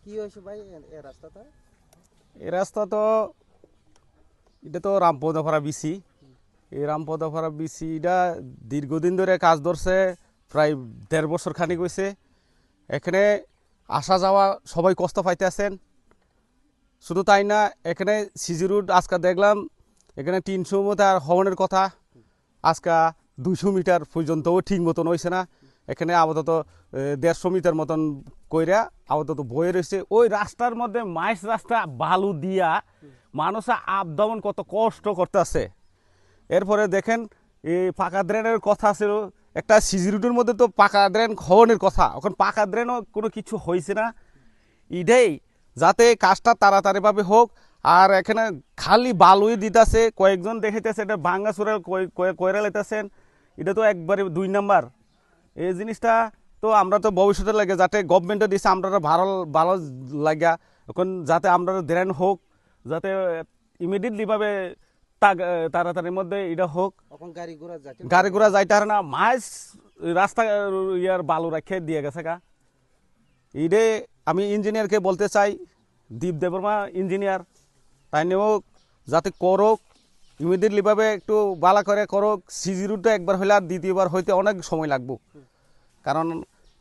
কি হয়েছে ভাই এই রাস্তাটা? এই রাস্তা তো এটা তো রামপদপাড়া বিসি। এই রামপদপাড়া বিসিটা দীর্ঘদিন ধরে কাজ ধরছে, প্রায় ১.৫ বছর খানিক হয়েছে। এখানে আসা যাওয়া সবাই কষ্ট পাইতে আছেন। শুধু তাই না, এখানে সিজি রোড আজকে দেখলাম এখানে ৩০০ মিটার হওয়ার কথা, আজকে ২০০ মিটার পর্যন্তও ঠিক মতন হয়েছে না। এখানে আপাতত ১৫০ মিটার মতন কইরা আপাতত বয়ে রয়েছে। ওই রাস্তার মধ্যে মাইস রাস্তা বালু দিয়া মানুষ আপ ডাউন কত কষ্ট করতেছে। এরপরে দেখেন এই পাকা ড্রেনের কথা ছিল, একটা সিজি রোডের মধ্যে তো পাকা ড্রেন হওয়ার কথা, এখন পাকা ড্রেনও কোনো কিছু হয়েছে না। এটাই যাতে কাজটা তাড়াতাড়িভাবে হোক। আর এখানে খালি বালুই দিতেছে, কয়েকজন দেখাইতেছে এটা ভাঙ্গা চুরে কইরা লাইতেছেন। এটা তো একবারে ২ নাম্বার। এই জিনিসটা তো আমরা তো ভবিষ্যতে লাগে যাতে গভর্নমেন্টে দিচ্ছে আমরা ভালো ভালো লাগা, এখন যাতে আমরা ড্রেন হোক, যাতে ইমিডিয়েটলিভাবে তাড়াতাড়ির মধ্যে এটা হোক। এখন গাড়ি গাড়ি ঘোড়া যাইতে পারে না, মাইস রাস্তা ইয়ার বালু রাখে দিয়ে গেছে গা। এইডে আমি ইঞ্জিনিয়ারকে বলতে চাই, দীপ দেববর্মা ইঞ্জিনিয়ার, তাই নিয়েও যাতে করুক, ইমিডিয়েটলিভাবে একটু বালা করে করুক। সিজি রুটটা একবার হইলে আর দ্বিতীয়বার হইতে অনেক সময় লাগবে, কারণ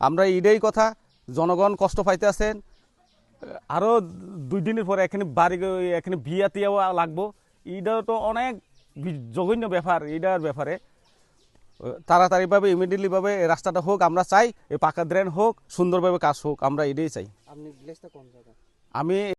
আমরা এইটাই কথা, জনগণ কষ্ট পাইতে আছেন। আরও ২ দিনের পরে এখানে এখানে বিয়া টিয়াও লাগবো। এইটা তো অনেক জঘন্য ব্যাপার। এইটার ব্যাপারে তাড়াতাড়িভাবে ইমিডিয়েটলিভাবে এই রাস্তাটা হোক আমরা চাই, এই পাকা ড্রেন হোক, সুন্দরভাবে কাজ হোক, আমরা এটাই চাই। আপনি ভিলেজটা কোন জায়গা? আমি